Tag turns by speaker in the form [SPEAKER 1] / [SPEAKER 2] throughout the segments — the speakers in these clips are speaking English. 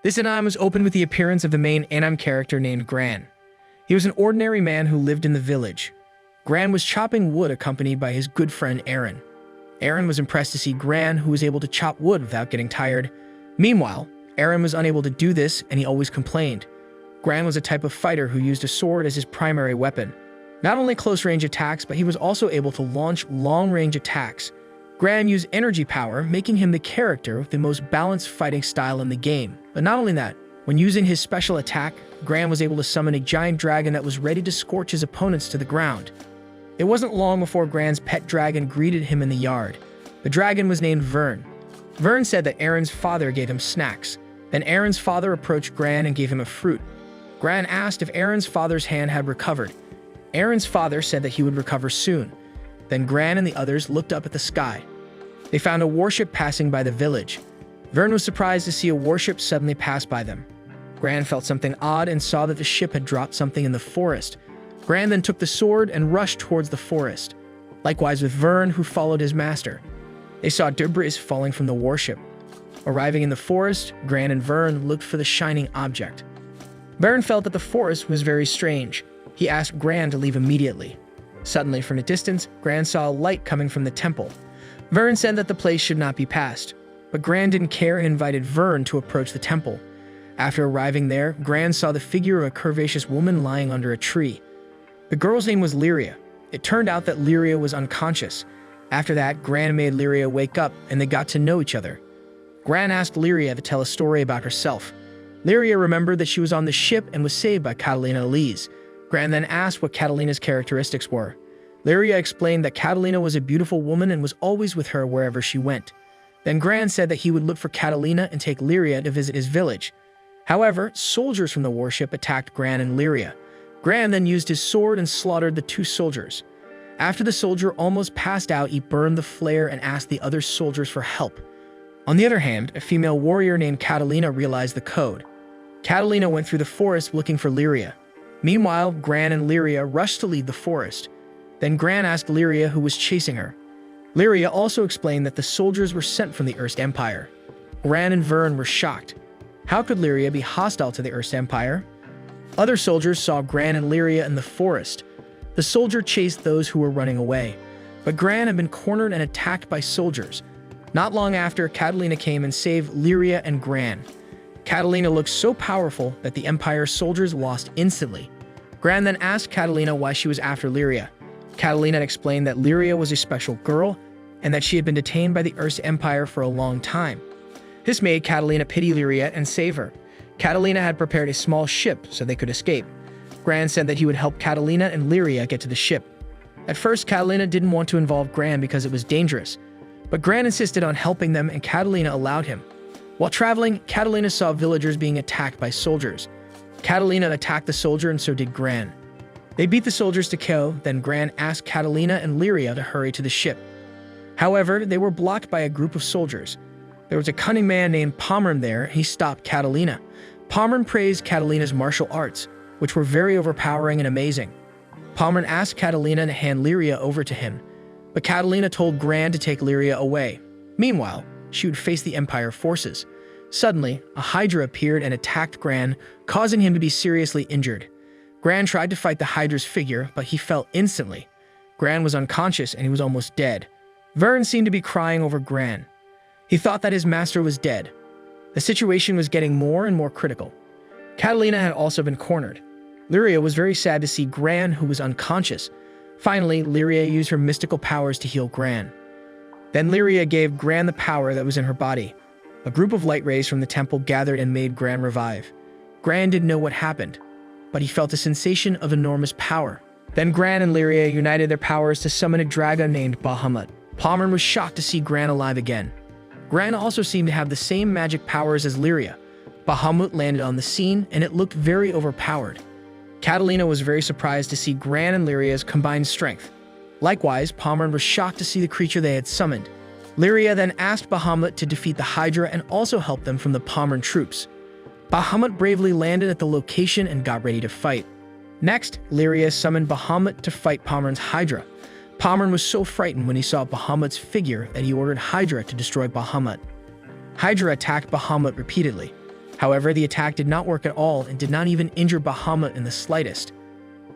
[SPEAKER 1] This anime was opened with the appearance of the main anime character named Gran. He was an ordinary man who lived in the village. Gran was chopping wood accompanied by his good friend Aaron. Aaron was impressed to see Gran, who was able to chop wood without getting tired. Meanwhile, Aaron was unable to do this and he always complained. Gran was a type of fighter who used a sword as his primary weapon. Not only close-range attacks, but he was also able to launch long-range attacks. Gran used energy power, making him the character with the most balanced fighting style in the game. But not only that, when using his special attack, Gran was able to summon a giant dragon that was ready to scorch his opponents to the ground. It wasn't long before Gran's pet dragon greeted him in the yard. The dragon was named Vern. Vern said that Aaron's father gave him snacks. Then Aaron's father approached Gran and gave him a fruit. Gran asked if Aaron's father's hand had recovered. Aaron's father said that he would recover soon. Then Gran and the others looked up at the sky. They found a warship passing by the village. Vern was surprised to see a warship suddenly pass by them. Gran felt something odd and saw that the ship had dropped something in the forest. Gran then took the sword and rushed towards the forest. Likewise with Vern, who followed his master. They saw debris falling from the warship. Arriving in the forest, Gran and Vern looked for the shining object. Vern felt that the forest was very strange. He asked Gran to leave immediately. Suddenly, from a distance, Gran saw a light coming from the temple. Vern said that the place should not be passed, but Gran didn't care and invited Vern to approach the temple. After arriving there, Gran saw the figure of a curvaceous woman lying under a tree. The girl's name was Lyria. It turned out that Lyria was unconscious. After that, Gran made Lyria wake up and they got to know each other. Gran asked Lyria to tell a story about herself. Lyria remembered that she was on the ship and was saved by Catalina Elise. Gran then asked what Catalina's characteristics were. Lyria explained that Catalina was a beautiful woman and was always with her wherever she went. Then Gran said that he would look for Catalina and take Lyria to visit his village. However, soldiers from the warship attacked Gran and Lyria. Gran then used his sword and slaughtered the two soldiers. After the soldier almost passed out, he burned the flare and asked the other soldiers for help. On the other hand, a female warrior named Catalina realized the code. Catalina went through the forest looking for Lyria. Meanwhile, Gran and Lyria rushed to leave the forest. Then Gran asked Lyria who was chasing her. Lyria also explained that the soldiers were sent from the Erst Empire. Gran and Vern were shocked. How could Lyria be hostile to the Erst Empire? Other soldiers saw Gran and Lyria in the forest. The soldier chased those who were running away, but Gran had been cornered and attacked by soldiers. Not long after, Catalina came and saved Lyria and Gran. Catalina looked so powerful that the Empire's soldiers lost instantly. Gran then asked Catalina why she was after Lyria. Catalina explained that Lyria was a special girl and that she had been detained by the Erst Empire for a long time. This made Catalina pity Lyria and save her. Catalina had prepared a small ship so they could escape. Gran said that he would help Catalina and Lyria get to the ship. At first, Catalina didn't want to involve Gran because it was dangerous, but Gran insisted on helping them and Catalina allowed him. While traveling, Catalina saw villagers being attacked by soldiers. Catalina attacked the soldier and so did Gran. They beat the soldiers to KO, then Gran asked Catalina and Lyria to hurry to the ship. However, they were blocked by a group of soldiers. There was a cunning man named Pommern there. He stopped Catalina. Pommern praised Catalina's martial arts, which were very overpowering and amazing. Pommern asked Catalina to hand Lyria over to him, but Catalina told Gran to take Lyria away. Meanwhile, she would face the Empire forces. Suddenly, a Hydra appeared and attacked Gran, causing him to be seriously injured. Gran tried to fight the Hydra's figure, but he fell instantly. Gran was unconscious and he was almost dead. Vern seemed to be crying over Gran. He thought that his master was dead. The situation was getting more and more critical. Catalina had also been cornered. Lyria was very sad to see Gran, who was unconscious. Finally, Lyria used her mystical powers to heal Gran. Then Lyria gave Gran the power that was in her body. A group of light rays from the temple gathered and made Gran revive. Gran didn't know what happened, but he felt a sensation of enormous power. Then Gran and Lyria united their powers to summon a dragon named Bahamut. Pommern was shocked to see Gran alive again. Gran also seemed to have the same magic powers as Lyria. Bahamut landed on the scene, and it looked very overpowered. Catalina was very surprised to see Gran and Lyria's combined strength. Likewise, Pommern was shocked to see the creature they had summoned. Lyria then asked Bahamut to defeat the Hydra and also help them from the Pommern troops. Bahamut bravely landed at the location and got ready to fight. Next, Lyria summoned Bahamut to fight Pommern's Hydra. Pommern was so frightened when he saw Bahamut's figure that he ordered Hydra to destroy Bahamut. Hydra attacked Bahamut repeatedly. However, the attack did not work at all and did not even injure Bahamut in the slightest.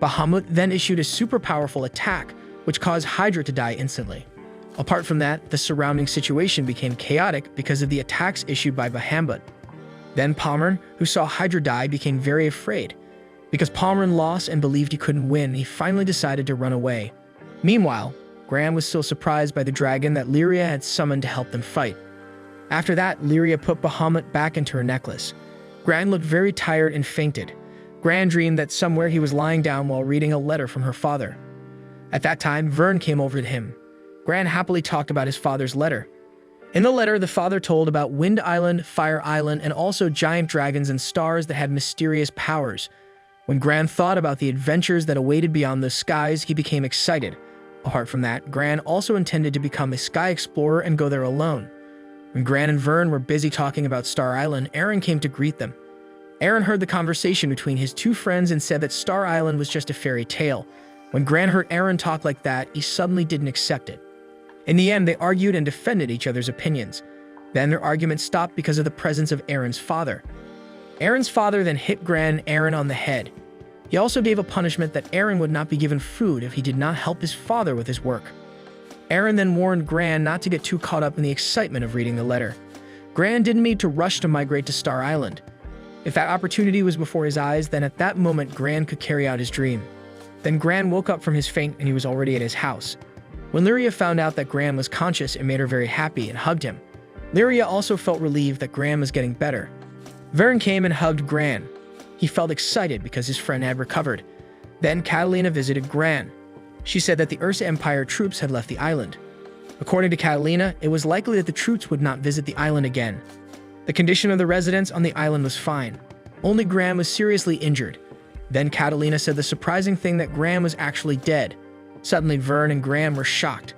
[SPEAKER 1] Bahamut then issued a super powerful attack, which caused Hydra to die instantly. Apart from that, the surrounding situation became chaotic because of the attacks issued by Bahamut. Then Pomeran, who saw Hydra die, became very afraid. Because Pomeran lost and believed he couldn't win, he finally decided to run away. Meanwhile, Gran was still surprised by the dragon that Lyria had summoned to help them fight. After that, Lyria put Bahamut back into her necklace. Gran looked very tired and fainted. Gran dreamed that somewhere he was lying down while reading a letter from her father. At that time, Vern came over to him. Gran happily talked about his father's letter. In the letter, the father told about Wind Island, Fire Island, and also giant dragons and stars that had mysterious powers. When Gran thought about the adventures that awaited beyond the skies, he became excited. Apart from that, Gran also intended to become a sky explorer and go there alone. When Gran and Vern were busy talking about Star Island, Aaron came to greet them. Aaron heard the conversation between his two friends and said that Star Island was just a fairy tale. When Gran heard Aaron talk like that, he suddenly didn't accept it. In the end, they argued and defended each other's opinions. Then their argument stopped because of the presence of Aaron's father. Aaron's father then hit Gran and Aaron on the head. He also gave a punishment that Aaron would not be given food if he did not help his father with his work. Aaron then warned Gran not to get too caught up in the excitement of reading the letter. Gran didn't need to rush to migrate to Star Island. If that opportunity was before his eyes, then at that moment Gran could carry out his dream. Then Gran woke up from his faint and he was already at his house. When Lyria found out that Gran was conscious, it made her very happy and hugged him. Lyria also felt relieved that Gran was getting better. Vern came and hugged Gran. He felt excited because his friend had recovered. Then Catalina visited Gran. She said that the Ursa Empire troops had left the island. According to Catalina, it was likely that the troops would not visit the island again. The condition of the residents on the island was fine. Only Gran was seriously injured. Then Catalina said the surprising thing that Gran was actually dead. Suddenly, Vern and Gran were shocked.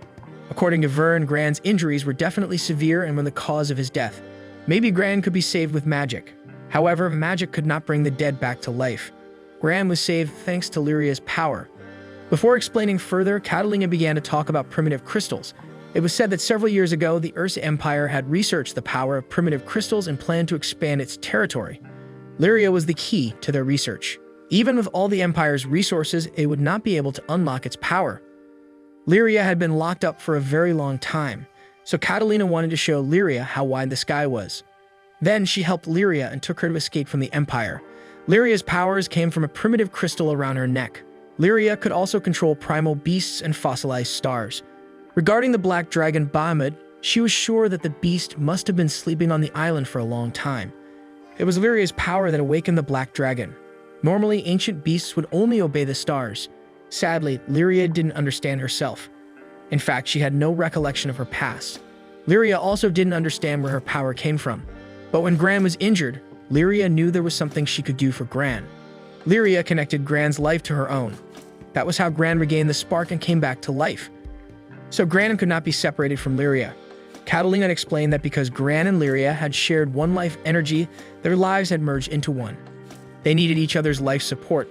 [SPEAKER 1] According to Vern, Gran's injuries were definitely severe and were the cause of his death. Maybe Gran could be saved with magic. However, magic could not bring the dead back to life. Gran was saved thanks to Lyria's power. Before explaining further, Catalina began to talk about primitive crystals. It was said that several years ago, the Ursa Empire had researched the power of primitive crystals and planned to expand its territory. Lyria was the key to their research. Even with all the Empire's resources, it would not be able to unlock its power. Lyria had been locked up for a very long time, so Catalina wanted to show Lyria how wide the sky was. Then she helped Lyria and took her to escape from the Empire. Lyria's powers came from a primitive crystal around her neck. Lyria could also control primal beasts and fossilized stars. Regarding the black dragon Bahamut, she was sure that the beast must have been sleeping on the island for a long time. It was Lyria's power that awakened the black dragon. Normally, ancient beasts would only obey the stars. Sadly, Lyria didn't understand herself. In fact, she had no recollection of her past. Lyria also didn't understand where her power came from. But when Gran was injured, Lyria knew there was something she could do for Gran. Lyria connected Gran's life to her own. That was how Gran regained the spark and came back to life. So Gran could not be separated from Lyria. Catalina explained that because Gran and Lyria had shared one life energy, their lives had merged into one. They needed each other's life support.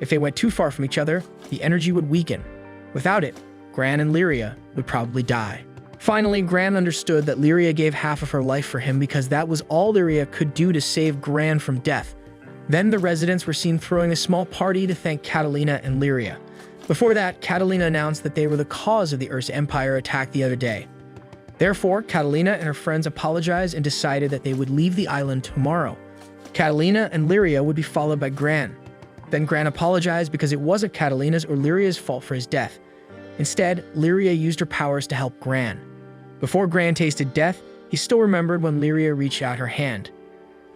[SPEAKER 1] If they went too far from each other, the energy would weaken. Without it, Gran and Lyria would probably die. Finally, Gran understood that Lyria gave half of her life for him because that was all Lyria could do to save Gran from death. Then the residents were seen throwing a small party to thank Catalina and Lyria. Before that, Catalina announced that they were the cause of the Ursa Empire attack the other day. Therefore, Catalina and her friends apologized and decided that they would leave the island tomorrow. Catalina and Lyria would be followed by Gran. Then Gran apologized because it wasn't Catalina's or Lyria's fault for his death. Instead, Lyria used her powers to help Gran. Before Gran tasted death, he still remembered when Lyria reached out her hand.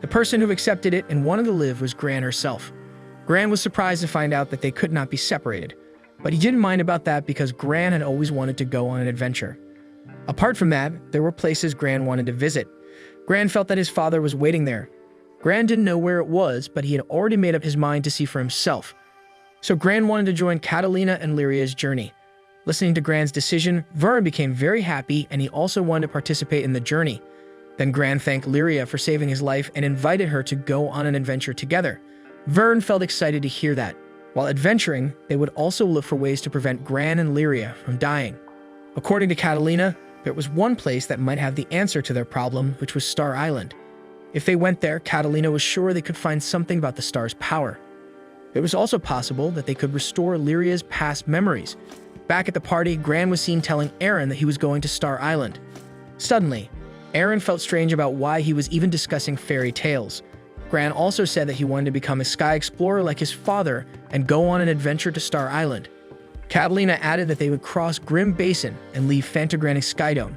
[SPEAKER 1] The person who accepted it and wanted to live was Gran herself. Gran was surprised to find out that they could not be separated, but he didn't mind about that because Gran had always wanted to go on an adventure. Apart from that, there were places Gran wanted to visit. Gran felt that his father was waiting there. Gran didn't know where it was, but he had already made up his mind to see for himself. So Gran wanted to join Catalina and Lyria's journey. Listening to Gran's decision, Vern became very happy and he also wanted to participate in the journey. Then Gran thanked Lyria for saving his life and invited her to go on an adventure together. Vern felt excited to hear that. While adventuring, they would also look for ways to prevent Gran and Lyria from dying. According to Catalina, there was one place that might have the answer to their problem, which was Star Island. If they went there, Catalina was sure they could find something about the star's power. It was also possible that they could restore Lyria's past memories. Back at the party, Gran was seen telling Aaron that he was going to Star Island. Suddenly, Aaron felt strange about why he was even discussing fairy tales. Gran also said that he wanted to become a sky explorer like his father and go on an adventure to Star Island. Catalina added that they would cross Grim Basin and leave Fantagranic Skydome.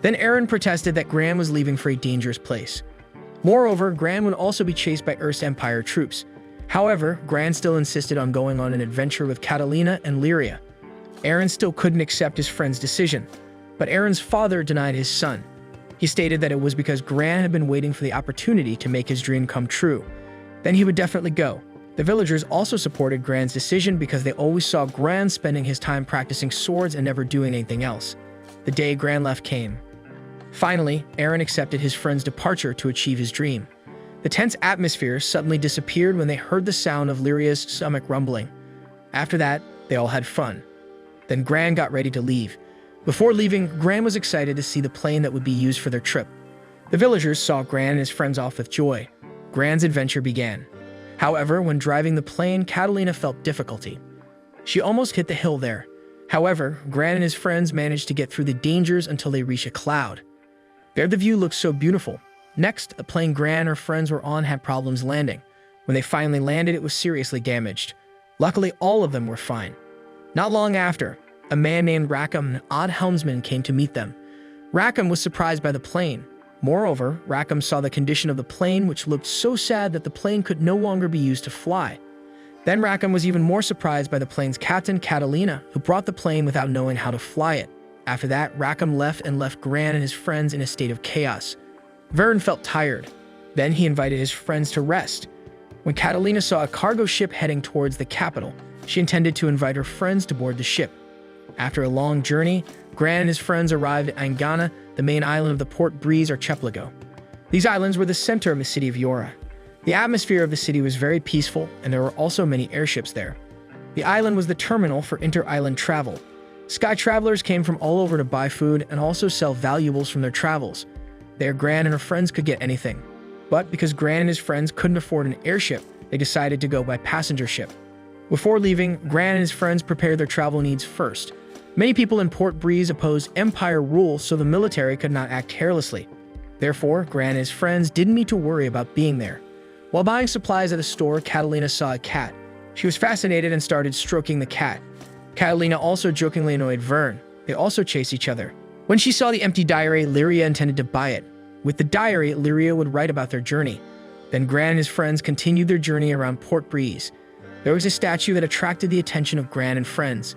[SPEAKER 1] Then Aaron protested that Gran was leaving for a dangerous place. Moreover, Gran would also be chased by Earth's Empire troops. However, Gran still insisted on going on an adventure with Catalina and Lyria. Aaron still couldn't accept his friend's decision, but Aaron's father denied his son. He stated that it was because Gran had been waiting for the opportunity to make his dream come true. Then he would definitely go. The villagers also supported Gran's decision because they always saw Gran spending his time practicing swords and never doing anything else. The day Gran left came. Finally, Aaron accepted his friend's departure to achieve his dream. The tense atmosphere suddenly disappeared when they heard the sound of Lyria's stomach rumbling. After that, they all had fun. Then Gran got ready to leave. Before leaving, Gran was excited to see the plane that would be used for their trip. The villagers saw Gran and his friends off with joy. Gran's adventure began. However, when driving the plane, Catalina felt difficulty. She almost hit the hill there. However, Gran and his friends managed to get through the dangers until they reached a cloud. There the view looked so beautiful. Next, the plane Gran and her friends were on had problems landing. When they finally landed, it was seriously damaged. Luckily, all of them were fine. Not long after, a man named Rackham, an odd helmsman, came to meet them. Rackham was surprised by the plane. Moreover, Rackham saw the condition of the plane, which looked so sad that the plane could no longer be used to fly. Then Rackham was even more surprised by the plane's captain, Catalina, who brought the plane without knowing how to fly it. After that, Rackham left Gran and his friends in a state of chaos. Vern felt tired. Then he invited his friends to rest. When Catalina saw a cargo ship heading towards the capital, she intended to invite her friends to board the ship. After a long journey, Gran and his friends arrived at Angana, the main island of the Port Breeze archipelago. These islands were the center of the city of Yora. The atmosphere of the city was very peaceful, and there were also many airships there. The island was the terminal for inter-island travel. Sky travelers came from all over to buy food and also sell valuables from their travels. There, Gran and her friends could get anything. But because Gran and his friends couldn't afford an airship, they decided to go by passenger ship. Before leaving, Gran and his friends prepared their travel needs first. Many people in Port Breeze opposed Empire rule, so the military could not act carelessly. Therefore, Gran and his friends didn't need to worry about being there. While buying supplies at a store, Catalina saw a cat. She was fascinated and started stroking the cat. Catalina also jokingly annoyed Vern. They also chased each other. When she saw the empty diary, Lyria intended to buy it. With the diary, Lyria would write about their journey. Then Gran and his friends continued their journey around Port Breeze. There was a statue that attracted the attention of Gran and friends.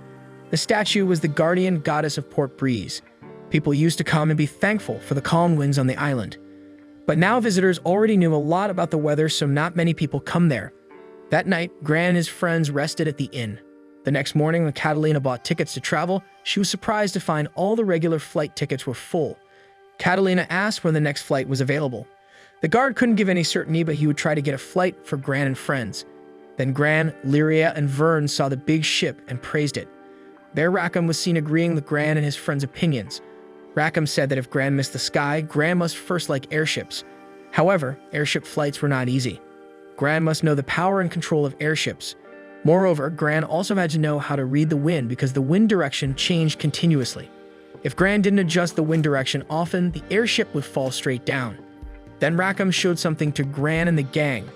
[SPEAKER 1] The statue was the guardian goddess of Port Breeze. People used to come and be thankful for the calm winds on the island. But now visitors already knew a lot about the weather, so not many people come there. That night, Gran and his friends rested at the inn. The next morning, when Catalina bought tickets to travel, she was surprised to find all the regular flight tickets were full. Catalina asked when the next flight was available. The guard couldn't give any certainty, but he would try to get a flight for Gran and friends. Then Gran, Lyria, and Vern saw the big ship and praised it. There, Rackham was seen agreeing with Gran and his friends' opinions. Rackham said that if Gran missed the sky, Gran must first like airships. However, airship flights were not easy. Gran must know the power and control of airships. Moreover, Gran also had to know how to read the wind because the wind direction changed continuously. If Gran didn't adjust the wind direction often, the airship would fall straight down. Then Rackham showed something to Gran and the gang.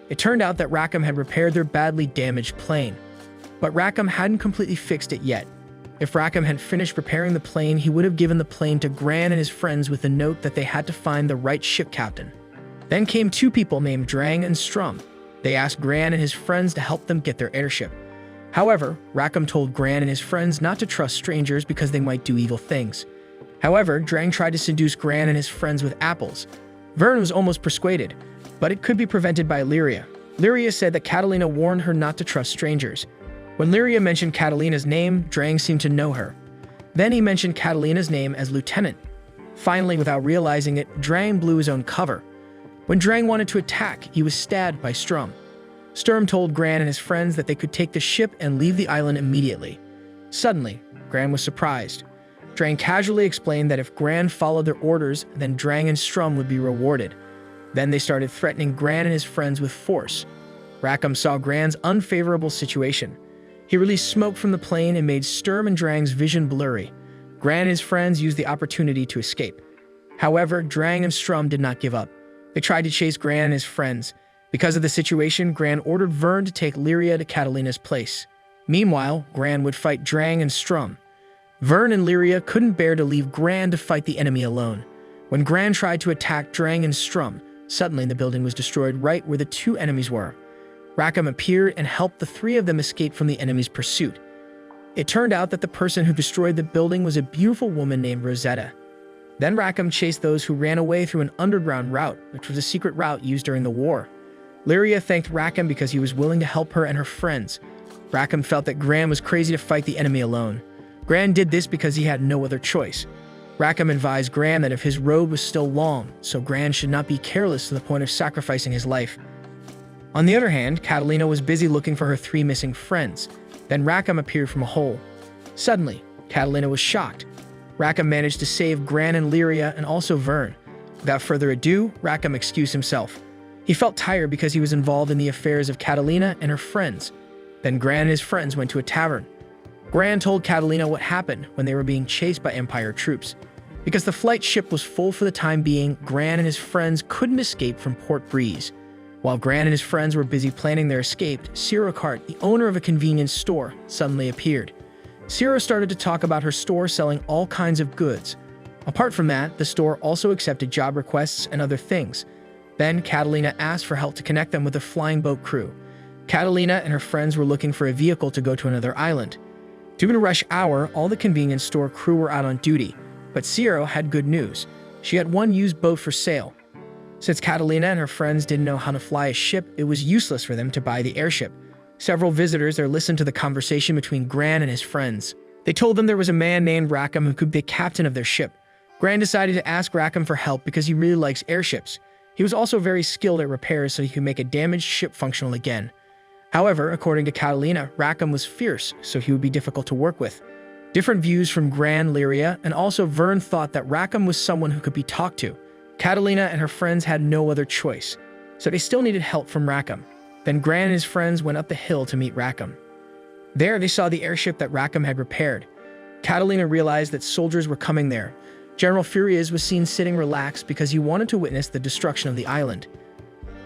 [SPEAKER 1] It turned out that Rackham had repaired their badly damaged plane. But Rackham hadn't completely fixed it yet. If Rackham had finished repairing the plane, he would have given the plane to Gran and his friends with a note that they had to find the right ship captain. Then came two people named Drang and Strum. They asked Gran and his friends to help them get their airship. However, Rackham told Gran and his friends not to trust strangers because they might do evil things. However, Drang tried to seduce Gran and his friends with apples. Vern was almost persuaded, but it could be prevented by Lyria. Lyria said that Catalina warned her not to trust strangers. When Lyria mentioned Catalina's name, Drang seemed to know her. Then he mentioned Catalina's name as Lieutenant. Finally, without realizing it, Drang blew his own cover. When Drang wanted to attack, he was stabbed by Strum. Sturm told Gran and his friends that they could take the ship and leave the island immediately. Suddenly, Gran was surprised. Drang casually explained that if Gran followed their orders, then Drang and Strum would be rewarded. Then they started threatening Gran and his friends with force. Rackham saw Gran's unfavorable situation. He released smoke from the plane and made Sturm and Drang's vision blurry. Gran and his friends used the opportunity to escape. However, Drang and Strum did not give up. They tried to chase Gran and his friends. Because of the situation, Gran ordered Vern to take Lyria to Catalina's place. Meanwhile, Gran would fight Drang and Strum. Vern and Lyria couldn't bear to leave Gran to fight the enemy alone. When Gran tried to attack Drang and Strum, suddenly the building was destroyed right where the two enemies were. Rackham appeared and helped the three of them escape from the enemy's pursuit. It turned out that the person who destroyed the building was a beautiful woman named Rosetta. Then Rackham chased those who ran away through an underground route, which was a secret route used during the war. Lyria thanked Rackham because he was willing to help her and her friends. Rackham felt that Gran was crazy to fight the enemy alone. Gran did this because he had no other choice. Rackham advised Gran that if his road was still long, so Gran should not be careless to the point of sacrificing his life. On the other hand, Catalina was busy looking for her three missing friends. Then Rackham appeared from a hole. Suddenly, Catalina was shocked. Rackham managed to save Gran and Lyria and also Vern. Without further ado, Rackham excused himself. He felt tired because he was involved in the affairs of Catalina and her friends. Then Gran and his friends went to a tavern. Gran told Catalina what happened when they were being chased by Empire troops. Because the flight ship was full for the time being, Gran and his friends couldn't escape from Port Breeze. While Gran and his friends were busy planning their escape, Ciro Cart, the owner of a convenience store, suddenly appeared. Ciro started to talk about her store selling all kinds of goods. Apart from that, the store also accepted job requests and other things. Then Catalina asked for help to connect them with the flying boat crew. Catalina and her friends were looking for a vehicle to go to another island. During rush hour, all the convenience store crew were out on duty, but Ciro had good news. She had one used boat for sale. Since Catalina and her friends didn't know how to fly a ship, it was useless for them to buy the airship. Several visitors there listened to the conversation between Gran and his friends. They told them there was a man named Rackham who could be captain of their ship. Gran decided to ask Rackham for help because he really likes airships. He was also very skilled at repairs so he could make a damaged ship functional again. However, according to Catalina, Rackham was fierce, so he would be difficult to work with. Different views from Gran, Lyria, and also Vern thought that Rackham was someone who could be talked to. Catalina and her friends had no other choice, so they still needed help from Rackham. Then Gran and his friends went up the hill to meet Rackham. There, they saw the airship that Rackham had repaired. Catalina realized that soldiers were coming there. General Furias was seen sitting relaxed because he wanted to witness the destruction of the island.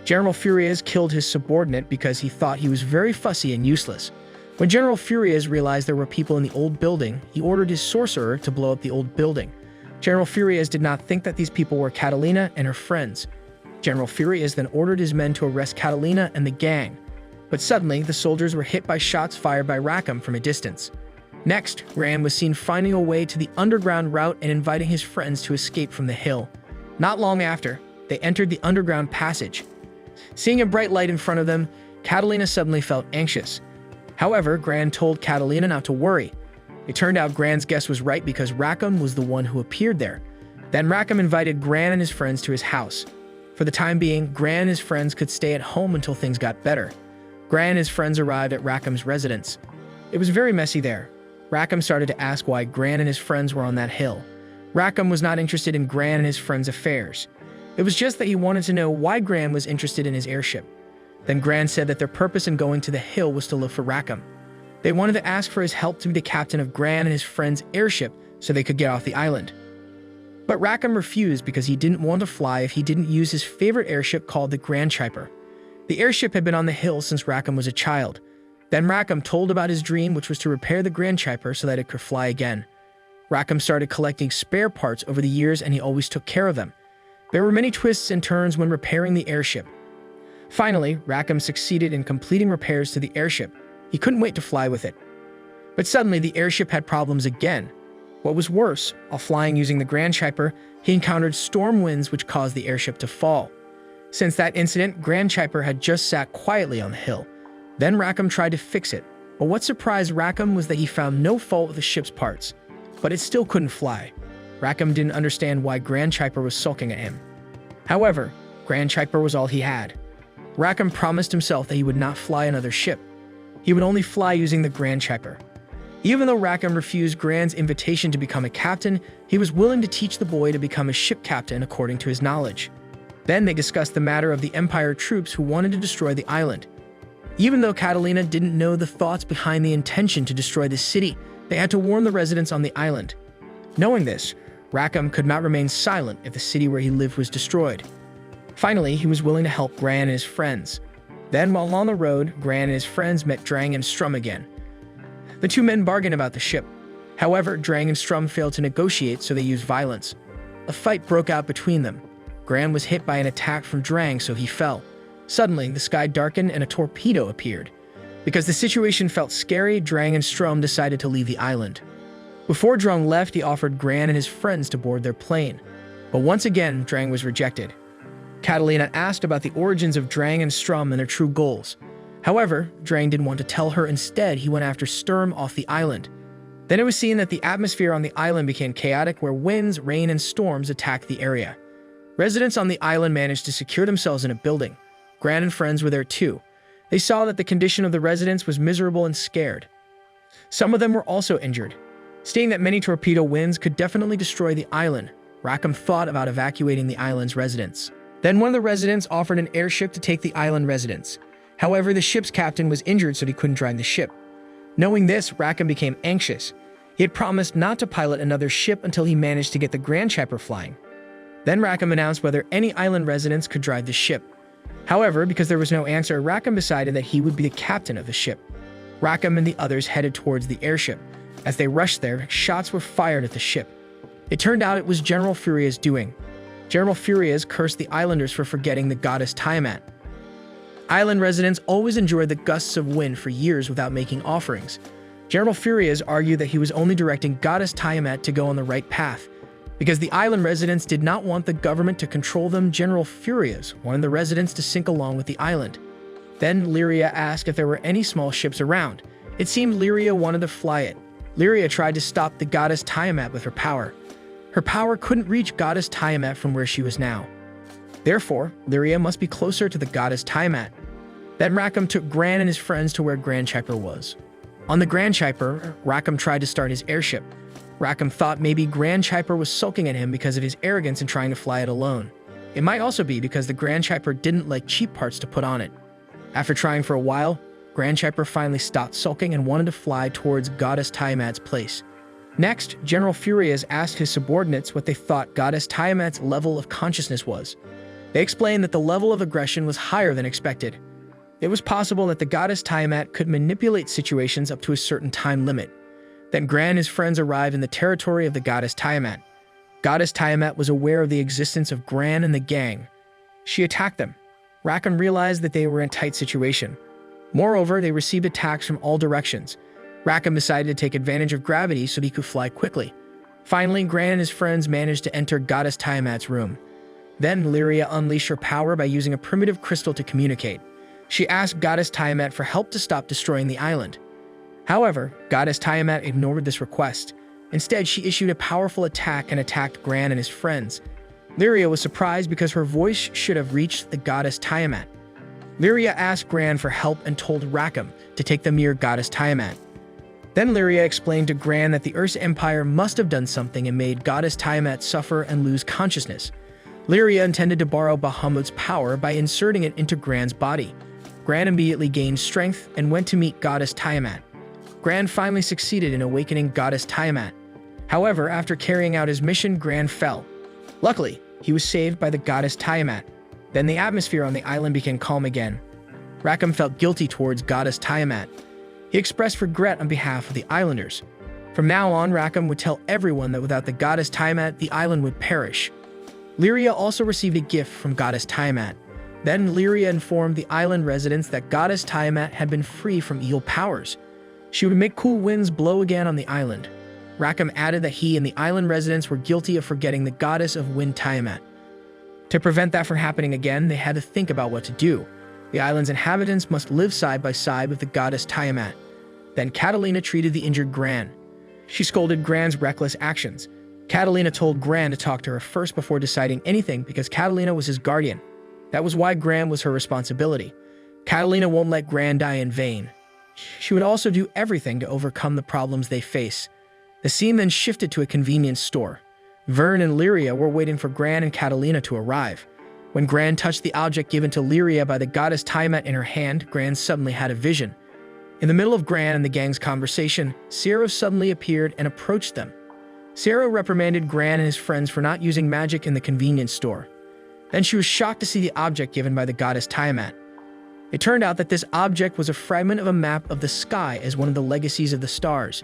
[SPEAKER 1] General Furias killed his subordinate because he thought he was very fussy and useless. When General Furias realized there were people in the old building, he ordered his sorcerer to blow up the old building. General Furias did not think that these people were Catalina and her friends. General Furias then ordered his men to arrest Catalina and the gang. But suddenly, the soldiers were hit by shots fired by Rackham from a distance. Next, Gran was seen finding a way to the underground route and inviting his friends to escape from the hill. Not long after, they entered the underground passage. Seeing a bright light in front of them, Catalina suddenly felt anxious. However, Gran told Catalina not to worry. It turned out Gran's guess was right because Rackham was the one who appeared there. Then Rackham invited Gran and his friends to his house. For the time being, Gran and his friends could stay at home until things got better. Gran and his friends arrived at Rackham's residence. It was very messy there. Rackham started to ask why Gran and his friends were on that hill. Rackham was not interested in Gran and his friends' affairs. It was just that he wanted to know why Gran was interested in his airship. Then Gran said that their purpose in going to the hill was to look for Rackham. They wanted to ask for his help to be the captain of Gran and his friend's airship so they could get off the island. But Rackham refused because he didn't want to fly if he didn't use his favorite airship called the Grandchiper. The airship had been on the hill since Rackham was a child. Then Rackham told about his dream, which was to repair the Grandchiper so that it could fly again. Rackham started collecting spare parts over the years and he always took care of them. There were many twists and turns when repairing the airship. Finally, Rackham succeeded in completing repairs to the airship. He couldn't wait to fly with it. But suddenly, the airship had problems again. What was worse, while flying using the Grandchiper, he encountered storm winds which caused the airship to fall. Since that incident, Grandchiper had just sat quietly on the hill. Then Rackham tried to fix it, but what surprised Rackham was that he found no fault with the ship's parts. But it still couldn't fly. Rackham didn't understand why Grandchiper was sulking at him. However, Grandchiper was all he had. Rackham promised himself that he would not fly another ship. He would only fly using the Grandchiper. Even though Rackham refused Gran's invitation to become a captain, he was willing to teach the boy to become a ship captain according to his knowledge. Then they discussed the matter of the Empire troops who wanted to destroy the island. Even though Catalina didn't know the thoughts behind the intention to destroy the city, they had to warn the residents on the island. Knowing this, Rackham could not remain silent if the city where he lived was destroyed. Finally, he was willing to help Gran and his friends. Then, while on the road, Gran and his friends met Drang and Strum again. The two men bargained about the ship. However, Drang and Strum failed to negotiate, so they used violence. A fight broke out between them. Gran was hit by an attack from Drang, so he fell. Suddenly, the sky darkened and a torpedo appeared. Because the situation felt scary, Drang and Strum decided to leave the island. Before Drang left, he offered Gran and his friends to board their plane. But once again, Drang was rejected. Catalina asked about the origins of Drang and Strum and their true goals. However, Drang didn't want to tell her. Instead, he went after Sturm off the island. Then it was seen that the atmosphere on the island became chaotic, where winds, rain, and storms attacked the area. Residents on the island managed to secure themselves in a building. Gran and friends were there too. They saw that the condition of the residents was miserable and scared. Some of them were also injured. Seeing that many torpedo winds could definitely destroy the island, Rackham thought about evacuating the island's residents. Then one of the residents offered an airship to take the island residents. However, the ship's captain was injured, so he couldn't drive the ship. Knowing this, Rackham became anxious. He had promised not to pilot another ship until he managed to get the Grand Chipper flying. Then Rackham announced whether any island residents could drive the ship. However, because there was no answer, Rackham decided that he would be the captain of the ship. Rackham and the others headed towards the airship. As they rushed there, shots were fired at the ship. It turned out it was General Furia's doing. General Furia's cursed the islanders for forgetting the goddess Tiamat. Island residents always enjoyed the gusts of wind for years without making offerings. General Furia's argued that he was only directing goddess Tiamat to go on the right path. Because the island residents did not want the government to control them, General Furia's wanted the residents to sink along with the island. Then Lyria asked if there were any small ships around. It seemed Lyria wanted to fly it. Lyria tried to stop the goddess Tiamat with her power. Her power couldn't reach goddess Tiamat from where she was now. Therefore, Lyria must be closer to the goddess Tiamat. Then Rackham took Gran and his friends to where Grand Chipper was. On the Grand Chipper, Rackham tried to start his airship. Rackham thought maybe Grand Chipper was sulking at him because of his arrogance in trying to fly it alone. It might also be because the Grand Chipper didn't like cheap parts to put on it. After trying for a while, Grand Chipper finally stopped sulking and wanted to fly towards goddess Tiamat's place. Next, General Furias asked his subordinates what they thought goddess Tiamat's level of consciousness was. They explained that the level of aggression was higher than expected. It was possible that the goddess Tiamat could manipulate situations up to a certain time limit. Then Gran and his friends arrived in the territory of the goddess Tiamat. Goddess Tiamat was aware of the existence of Gran and the gang. She attacked them. Rackham realized that they were in a tight situation. Moreover, they received attacks from all directions. Rackham decided to take advantage of gravity so he could fly quickly. Finally, Gran and his friends managed to enter goddess Tiamat's room. Then Lyria unleashed her power by using a primitive crystal to communicate. She asked goddess Tiamat for help to stop destroying the island. However, goddess Tiamat ignored this request. Instead, she issued a powerful attack and attacked Gran and his friends. Lyria was surprised because her voice should have reached the goddess Tiamat. Lyria asked Gran for help and told Rackham to take the mere goddess Tiamat. Then Lyria explained to Gran that the Ursa Empire must have done something and made goddess Tiamat suffer and lose consciousness. Lyria intended to borrow Bahamut's power by inserting it into Gran's body. Gran immediately gained strength and went to meet goddess Tiamat. Gran finally succeeded in awakening goddess Tiamat. However, after carrying out his mission, Gran fell. Luckily, he was saved by the goddess Tiamat. Then the atmosphere on the island became calm again. Rackham felt guilty towards goddess Tiamat. He expressed regret on behalf of the islanders. From now on, Rackham would tell everyone that without the goddess Tiamat, the island would perish. Lyria also received a gift from goddess Tiamat. Then Lyria informed the island residents that goddess Tiamat had been free from evil powers. She would make cool winds blow again on the island. Rackham added that he and the island residents were guilty of forgetting the goddess of wind Tiamat. To prevent that from happening again, they had to think about what to do. The island's inhabitants must live side by side with the goddess Tiamat. Then Catalina treated the injured Gran. She scolded Gran's reckless actions. Catalina told Gran to talk to her first before deciding anything because Catalina was his guardian. That was why Gran was her responsibility. Catalina won't let Gran die in vain. She would also do everything to overcome the problems they face. The scene then shifted to a convenience store. Vern and Lyria were waiting for Gran and Catalina to arrive. When Gran touched the object given to Lyria by the goddess Tiamat in her hand, Gran suddenly had a vision. In the middle of Gran and the gang's conversation, Siero suddenly appeared and approached them. Siero reprimanded Gran and his friends for not using magic in the convenience store. Then she was shocked to see the object given by the goddess Tiamat. It turned out that this object was a fragment of a map of the sky as one of the legacies of the stars.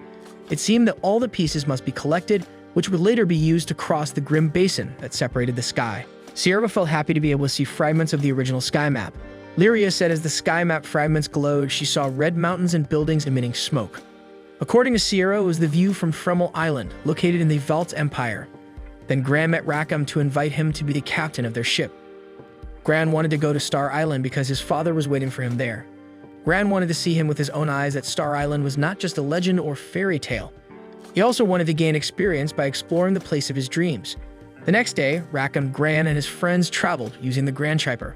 [SPEAKER 1] It seemed that all the pieces must be collected, which would later be used to cross the grim basin that separated the sky. Sierra felt happy to be able to see fragments of the original sky map. Lyria said as the sky map fragments glowed, she saw red mountains and buildings emitting smoke. According to Sierra, it was the view from Fremel Island, located in the Vaultz Empire. Then Gran met Rackham to invite him to be the captain of their ship. Gran wanted to go to Star Island because his father was waiting for him there. Gran wanted to see him with his own eyes that Star Island was not just a legend or fairy tale. He also wanted to gain experience by exploring the place of his dreams. The next day, Rackham, Gran, and his friends traveled using the Grand Chiper.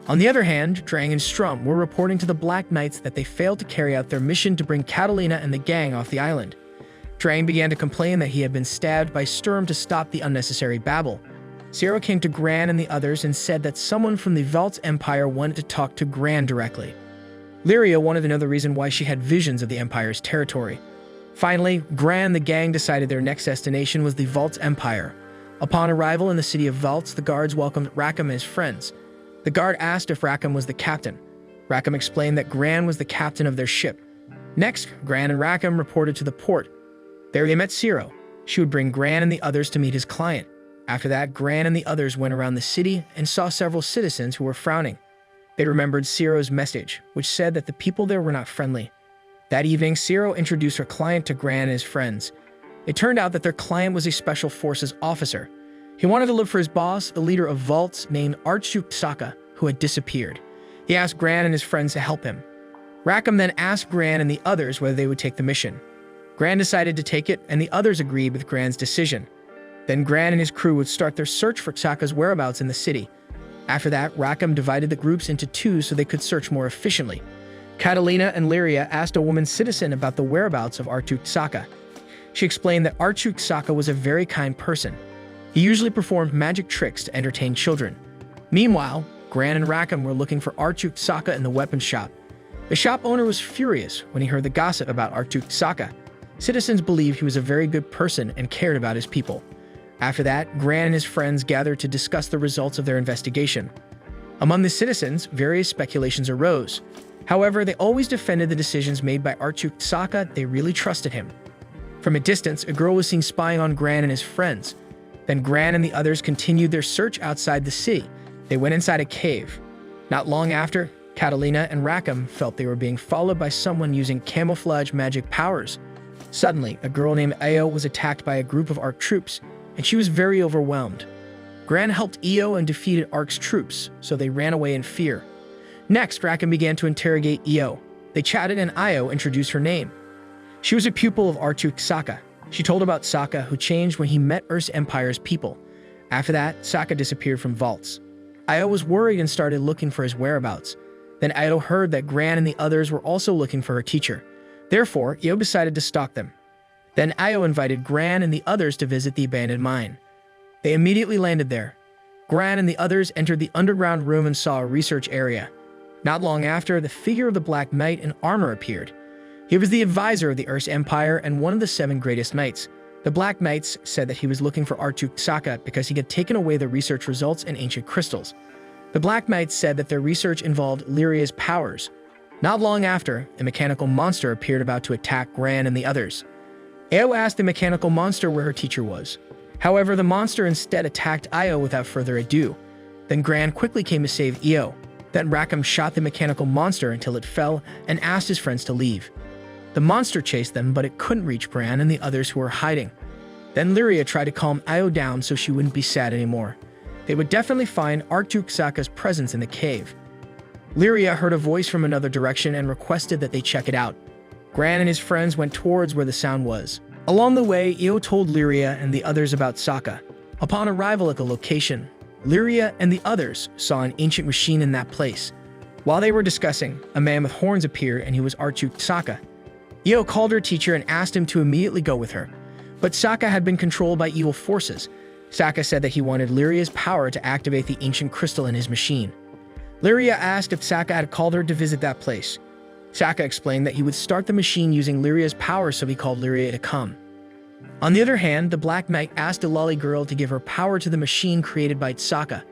[SPEAKER 1] On the other hand, Drang and Strum were reporting to the Black Knights that they failed to carry out their mission to bring Catalina and the gang off the island. Drang began to complain that he had been stabbed by Sturm to stop the unnecessary babble. Sierra came to Gran and the others and said that someone from the Vaultz Empire wanted to talk to Gran directly. Lyria wanted to know the reason why she had visions of the Empire's territory. Finally, Gran and the gang decided their next destination was the Vaultz Empire. Upon arrival in the city of Vaultz, the guards welcomed Rackham and his friends. The guard asked if Rackham was the captain. Rackham explained that Gran was the captain of their ship. Next, Gran and Rackham reported to the port. There they met Ciro. She would bring Gran and the others to meet his client. After that, Gran and the others went around the city and saw several citizens who were frowning. They remembered Ciro's message, which said that the people there were not friendly. That evening, Ciro introduced her client to Gran and his friends. It turned out that their client was a special forces officer. He wanted to live for his boss, the leader of Vaultz named Archduke Saka, who had disappeared. He asked Gran and his friends to help him. Rackham then asked Gran and the others whether they would take the mission. Gran decided to take it, and the others agreed with Gran's decision. Then Gran and his crew would start their search for Saka's whereabouts in the city. After that, Rackham divided the groups into two so they could search more efficiently. Catalina and Lyria asked a woman citizen about the whereabouts of Archduke Saka. She explained that Archduke Saka was a very kind person. He usually performed magic tricks to entertain children. Meanwhile, Gran and Rackham were looking for Archduke Saka in the weapons shop. The shop owner was furious when he heard the gossip about Archduke Saka. Citizens believed he was a very good person and cared about his people. After that, Gran and his friends gathered to discuss the results of their investigation. Among the citizens, various speculations arose. However, they always defended the decisions made by Archduke Saka. They really trusted him. From a distance, a girl was seen spying on Gran and his friends. Then Gran and the others continued their search outside the city. They went inside a cave. Not long after, Catalina and Rackham felt they were being followed by someone using camouflage magic powers. Suddenly, a girl named Io was attacked by a group of Ark troops, and she was very overwhelmed. Gran helped Io and defeated Ark's troops, so they ran away in fear. Next, Rackham began to interrogate Io. They chatted and Io introduced her name. She was a pupil of Archduke Saka. She told about Saka, who changed when he met Earth's Empire's people. After that, Saka disappeared from Vaultz. Io was worried and started looking for his whereabouts. Then Io heard that Gran and the others were also looking for her teacher. Therefore, Io decided to stalk them. Then Io invited Gran and the others to visit the abandoned mine. They immediately landed there. Gran and the others entered the underground room and saw a research area. Not long after, the figure of the Black Knight in armor appeared. He was the advisor of the Earth's Empire and one of the 7 greatest knights. The Black Knights said that he was looking for Archduke Saka because he had taken away the research results and ancient crystals. The Black Knights said that their research involved Lyria's powers. Not long after, a mechanical monster appeared about to attack Gran and the others. Io asked the mechanical monster where her teacher was. However, the monster instead attacked Io without further ado. Then Gran quickly came to save Io. Then Rackham shot the mechanical monster until it fell and asked his friends to leave. The monster chased them, but it couldn't reach Gran and the others who were hiding. Then Lyria tried to calm Io down so she wouldn't be sad anymore. They would definitely find Archduke Saka's presence in the cave. Lyria heard a voice from another direction and requested that they check it out. Gran and his friends went towards where the sound was. Along the way, Io told Lyria and the others about Saka. Upon arrival at the location, Lyria and the others saw an ancient machine in that place. While they were discussing, a man with horns appeared and he was Archduke Saka. Io called her teacher and asked him to immediately go with her. But Saka had been controlled by evil forces. Saka said that he wanted Lyria's power to activate the ancient crystal in his machine. Lyria asked if Saka had called her to visit that place. Saka explained that he would start the machine using Lyria's power, so he called Lyria to come. On the other hand, the Black Knight asked a lolly girl to give her power to the machine created by Saka.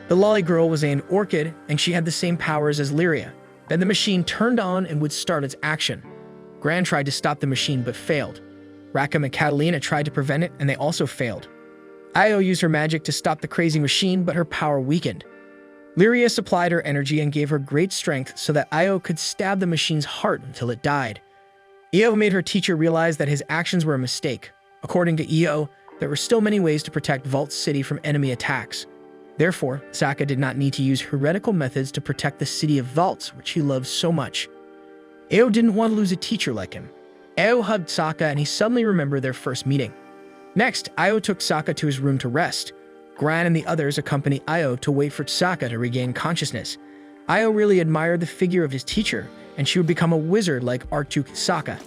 [SPEAKER 1] The lolly girl was named Orchid, and she had the same powers as Lyria. Then the machine turned on and would start its action. Gran tried to stop the machine but failed. Rackham and Catalina tried to prevent it, and they also failed. Io used her magic to stop the crazy machine, but her power weakened. Lyria supplied her energy and gave her great strength so that Io could stab the machine's heart until it died. Io made her teacher realize that his actions were a mistake. According to Io, there were still many ways to protect Vaultz City from enemy attacks. Therefore, Saka did not need to use heretical methods to protect the city of Vaultz, which he loved so much. Io didn't want to lose a teacher like him. Io hugged Saka and he suddenly remembered their first meeting. Next, Io took Saka to his room to rest. Gran and the others accompanied Io to wait for Saka to regain consciousness. Io really admired the figure of his teacher, and she would become a wizard like Archduke Saka.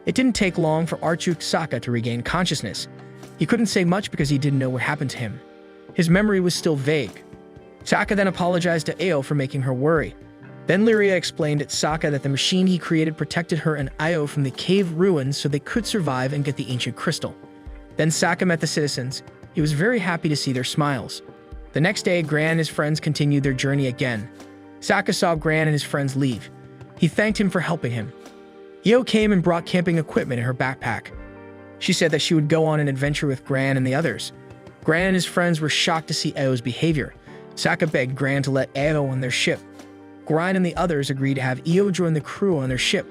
[SPEAKER 1] It didn't take long for Archduke Saka to regain consciousness. He couldn't say much because he didn't know what happened to him. His memory was still vague. Saka then apologized to Io for making her worry. Then Lyria explained to Saka that the machine he created protected her and Io from the cave ruins so they could survive and get the ancient crystal. Then Saka met the citizens. He was very happy to see their smiles. The next day, Gran and his friends continued their journey again. Saka saw Gran and his friends leave. He thanked him for helping him. Io came and brought camping equipment in her backpack. She said that she would go on an adventure with Gran and the others. Gran and his friends were shocked to see Io's behavior. Saka begged Gran to let Io on their ship. Gran and the others agreed to have Io join the crew on their ship.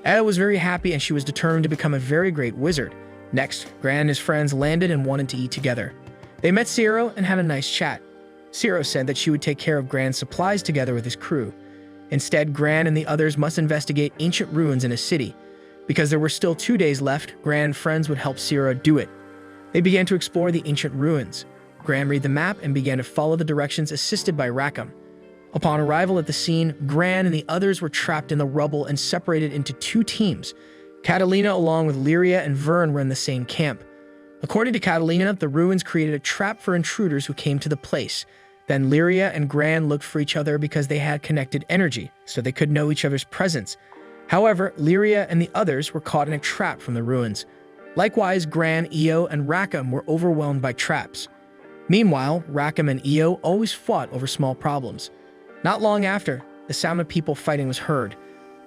[SPEAKER 1] Io was very happy and she was determined to become a very great wizard. Next, Gran and his friends landed and wanted to eat together. They met Ciro and had a nice chat. Ciro said that she would take care of Gran's supplies together with his crew. Instead, Gran and the others must investigate ancient ruins in a city. Because there were still 2 days left, Gran and friends would help Ciro do it. They began to explore the ancient ruins. Gran read the map and began to follow the directions assisted by Rackham. Upon arrival at the scene, Gran and the others were trapped in the rubble and separated into 2 teams. Catalina, along with Lyria and Vern, were in the same camp. According to Catalina, the ruins created a trap for intruders who came to the place. Then Lyria and Gran looked for each other because they had connected energy, so they could know each other's presence. However, Lyria and the others were caught in a trap from the ruins. Likewise, Gran, Io, and Rackham were overwhelmed by traps. Meanwhile, Rackham and Io always fought over small problems. Not long after, the sound of people fighting was heard.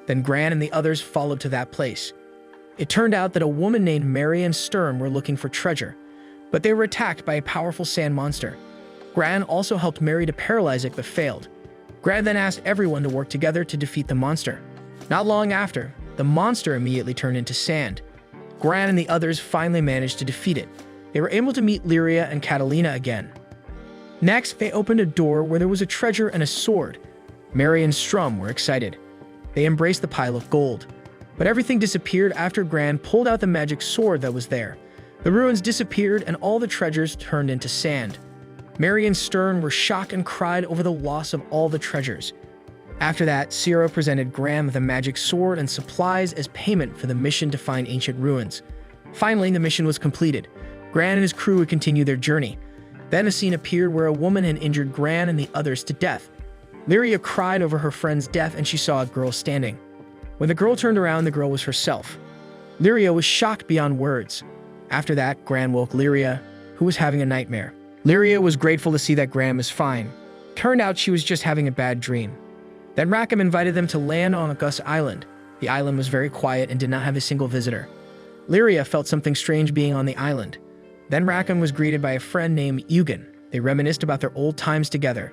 [SPEAKER 1] Then Gran and the others followed to that place. It turned out that a woman named Mary and Stern were looking for treasure, but they were attacked by a powerful sand monster. Gran also helped Mary to paralyze it but failed. Gran then asked everyone to work together to defeat the monster. Not long after, the monster immediately turned into sand. Gran and the others finally managed to defeat it. They were able to meet Lyria and Catalina again. Next, they opened a door where there was a treasure and a sword. Mary and Strum were excited. They embraced the pile of gold. But everything disappeared after Gran pulled out the magic sword that was there. The ruins disappeared and all the treasures turned into sand. Mary and Stern were shocked and cried over the loss of all the treasures. After that, Ciro presented Gran with a magic sword and supplies as payment for the mission to find ancient ruins. Finally, the mission was completed. Gran and his crew would continue their journey. Then a scene appeared where a woman had injured Gran and the others to death. Lyria cried over her friend's death and she saw a girl standing. When the girl turned around, the girl was herself. Lyria was shocked beyond words. After that, Gran woke Lyria, who was having a nightmare. Lyria was grateful to see that Gran was fine. Turned out she was just having a bad dream. Then Rackham invited them to land on August Island. The island was very quiet and did not have a single visitor. Lyria felt something strange being on the island. Then Rackham was greeted by a friend named Eugen. They reminisced about their old times together.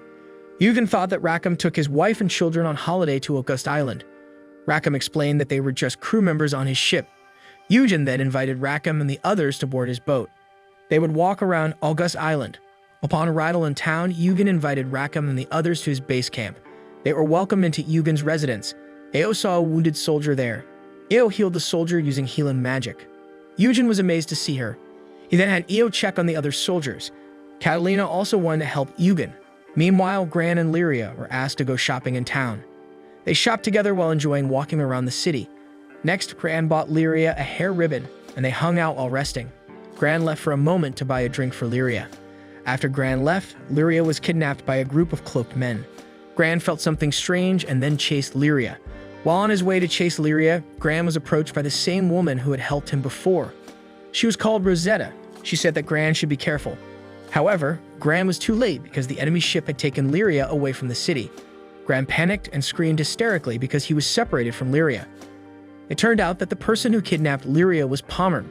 [SPEAKER 1] Eugen thought that Rackham took his wife and children on holiday to August Island. Rackham explained that they were just crew members on his ship. Eugen then invited Rackham and the others to board his boat. They would walk around August Island. Upon arrival in town, Eugen invited Rackham and the others to his base camp. They were welcomed into Eugen's residence. Io saw a wounded soldier there. Io healed the soldier using healing magic. Eugen was amazed to see her. He then had Io check on the other soldiers. Catalina also wanted to help Eugen. Meanwhile, Gran and Lyria were asked to go shopping in town. They shopped together while enjoying walking around the city. Next, Gran bought Lyria a hair ribbon, and they hung out while resting. Gran left for a moment to buy a drink for Lyria. After Gran left, Lyria was kidnapped by a group of cloaked men. Gran felt something strange and then chased Lyria. While on his way to chase Lyria, Gran was approached by the same woman who had helped him before. She was called Rosetta. She said that Gran should be careful. However, Gran was too late because the enemy ship had taken Lyria away from the city. Gran panicked and screamed hysterically because he was separated from Lyria. It turned out that the person who kidnapped Lyria was Pommern.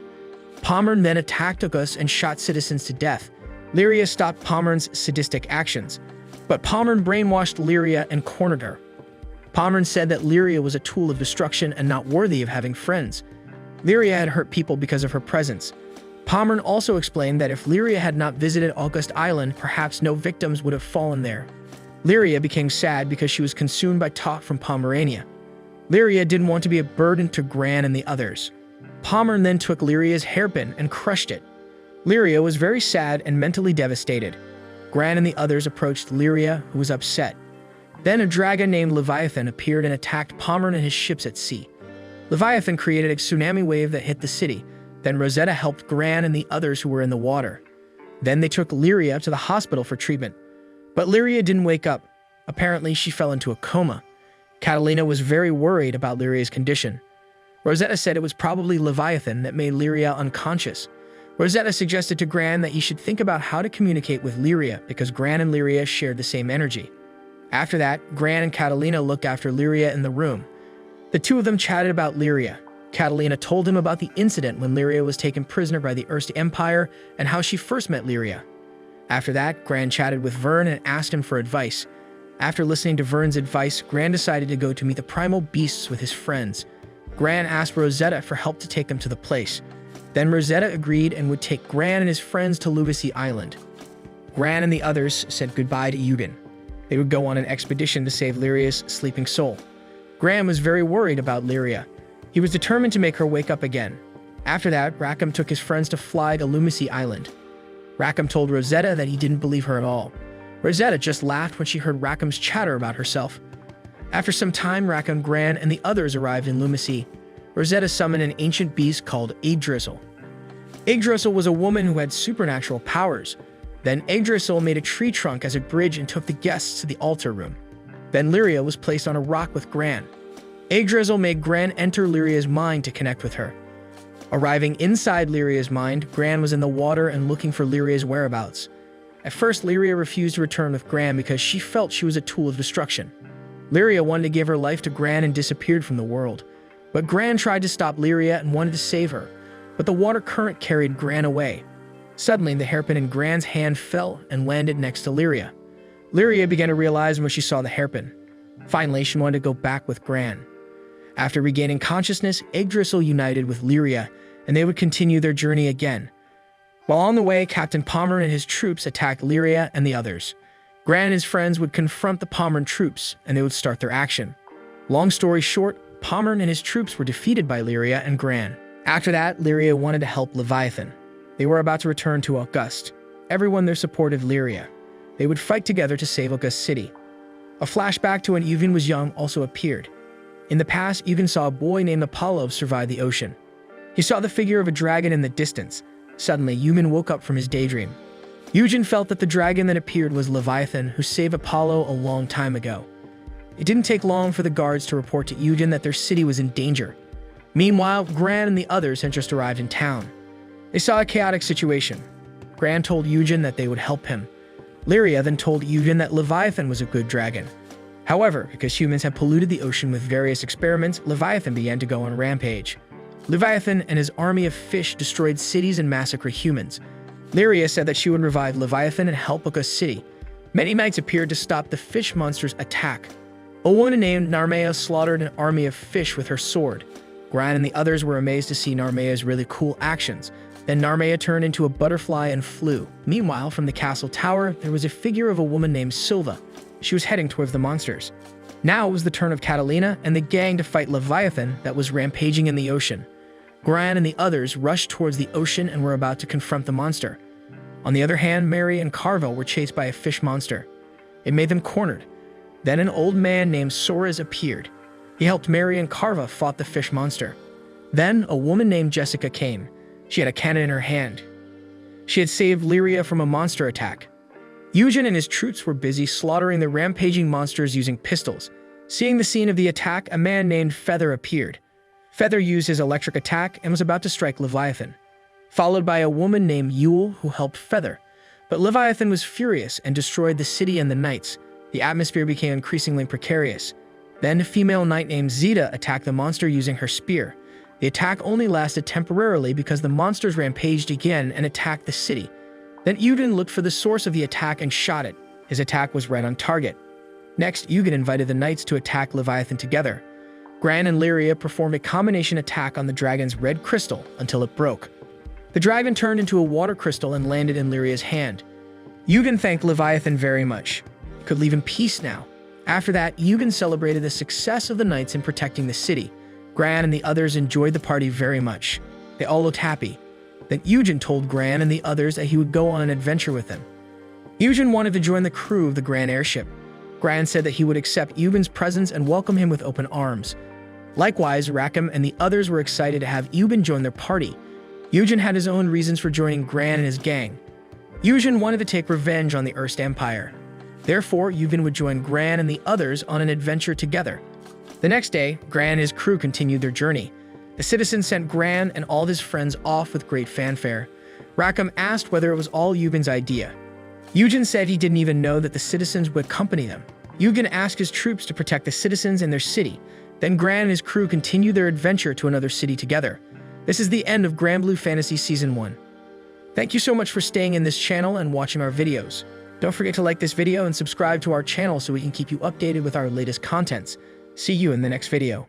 [SPEAKER 1] Pommern then attacked August and shot citizens to death. Lyria stopped Pommern's sadistic actions, but Pommern brainwashed Lyria and cornered her. Pommern said that Lyria was a tool of destruction and not worthy of having friends. Lyria had hurt people because of her presence. Pommern also explained that if Lyria had not visited August Island, perhaps no victims would have fallen there. Lyria became sad because she was consumed by talk from Pomerania. Lyria didn't want to be a burden to Gran and the others. Pommern then took Lyria's hairpin and crushed it. Lyria was very sad and mentally devastated. Gran and the others approached Lyria, who was upset. Then a dragon named Leviathan appeared and attacked Pommern and his ships at sea. Leviathan created a tsunami wave that hit the city. Then Rosetta helped Gran and the others who were in the water. Then they took Lyria to the hospital for treatment. But Lyria didn't wake up. Apparently, she fell into a coma. Catalina was very worried about Lyria's condition. Rosetta said it was probably Leviathan that made Lyria unconscious. Rosetta suggested to Gran that he should think about how to communicate with Lyria because Gran and Lyria shared the same energy. After that, Gran and Catalina looked after Lyria in the room. The two of them chatted about Lyria. Catalina told him about the incident when Lyria was taken prisoner by the Erste Empire and how she first met Lyria. After that, Gran chatted with Vern and asked him for advice. After listening to Vern's advice, Gran decided to go to meet the primal beasts with his friends. Gran asked Rosetta for help to take them to the place. Then Rosetta agreed and would take Gran and his friends to Lubacy Island. Gran and the others said goodbye to Eugen. They would go on an expedition to save Lyria's sleeping soul. Gran was very worried about Lyria. He was determined to make her wake up again. After that, Rackham took his friends to fly to Lubacy Island. Rackham told Rosetta that he didn't believe her at all. Rosetta just laughed when she heard Rackham's chatter about herself. After some time, Rackham, Gran, and the others arrived in Lubacy. Rosetta summoned an ancient beast called Yggdrasil. Yggdrasil was a woman who had supernatural powers. Then Yggdrasil made a tree trunk as a bridge and took the guests to the altar room. Then Lyria was placed on a rock with Gran. Yggdrasil made Gran enter Lyria's mind to connect with her. Arriving inside Lyria's mind, Gran was in the water and looking for Lyria's whereabouts. At first, Lyria refused to return with Gran because she felt she was a tool of destruction. Lyria wanted to give her life to Gran and disappeared from the world. But Gran tried to stop Lyria and wanted to save her, but the water current carried Gran away. Suddenly, the hairpin in Gran's hand fell and landed next to Lyria. Lyria began to realize when she saw the hairpin. Finally, she wanted to go back with Gran. After regaining consciousness, Yggdrasil united with Lyria, and they would continue their journey again. While on the way, Captain Pommern and his troops attacked Lyria and the others. Gran and his friends would confront the Pommern troops, and they would start their action. Long story short, Pommern and his troops were defeated by Lyria and Gran. After that, Lyria wanted to help Leviathan. They were about to return to August. Everyone there supported Lyria. They would fight together to save August City. A flashback to when Eugen was young also appeared. In the past, Eugen saw a boy named Apollo survive the ocean. He saw the figure of a dragon in the distance. Suddenly, Eugen woke up from his daydream. Eugen felt that the dragon that appeared was Leviathan, who saved Apollo a long time ago. It didn't take long for the guards to report to Eugen that their city was in danger. Meanwhile, Gran and the others had just arrived in town. They saw a chaotic situation. Gran told Eugen that they would help him. Lyria then told Eugen that Leviathan was a good dragon. However, because humans had polluted the ocean with various experiments, Leviathan began to go on a rampage. Leviathan and his army of fish destroyed cities and massacred humans. Lyria said that she would revive Leviathan and help August City. Many knights appeared to stop the fish monster's attack. A woman named Narmea slaughtered an army of fish with her sword. Gran and the others were amazed to see Narmea's really cool actions. Then Narmea turned into a butterfly and flew. Meanwhile, from the castle tower, there was a figure of a woman named Silva. She was heading towards the monsters. Now it was the turn of Catalina and the gang to fight Leviathan that was rampaging in the ocean. Gran and the others rushed towards the ocean and were about to confront the monster. On the other hand, Mary and Carvel were chased by a fish monster. It made them cornered. Then an old man named Soares appeared. He helped Mary and Carva fought the fish monster. Then a woman named Jessica came. She had a cannon in her hand. She had saved Lyria from a monster attack. Eugen and his troops were busy slaughtering the rampaging monsters using pistols. Seeing the scene of the attack, a man named Feather appeared. Feather used his electric attack and was about to strike Leviathan, followed by a woman named Yule who helped Feather. But Leviathan was furious and destroyed the city and the knights. The atmosphere became increasingly precarious. Then a female knight named Zeta attacked the monster using her spear. The attack only lasted temporarily because the monsters rampaged again and attacked the city. Then Eugen looked for the source of the attack and shot it. His attack was right on target. Next, Eugen invited the knights to attack Leviathan together. Gran and Lyria performed a combination attack on the dragon's red crystal until it broke. The dragon turned into a water crystal and landed in Lyria's hand. Eugen thanked Leviathan very much. He could leave in peace now. After that, Eugen celebrated the success of the knights in protecting the city. Gran and the others enjoyed the party very much. They all looked happy. Then Eugen told Gran and the others that he would go on an adventure with them. Eugen wanted to join the crew of the Gran airship. Gran said that he would accept Eugen's presence and welcome him with open arms. Likewise, Rackham and the others were excited to have Eugen join their party. Eugen had his own reasons for joining Gran and his gang. Eugen wanted to take revenge on the Erst Empire. Therefore, Eugen would join Gran and the others on an adventure together. The next day, Gran and his crew continued their journey. The citizens sent Gran and all his friends off with great fanfare. Rackham asked whether it was all Eugen's idea. Eugen said he didn't even know that the citizens would accompany them. Eugen asked his troops to protect the citizens and their city. Then Gran and his crew continued their adventure to another city together. This is the end of Grandblue Fantasy Season 1. Thank you so much for staying in this channel and watching our videos. Don't forget to like this video and subscribe to our channel so we can keep you updated with our latest contents. See you in the next video.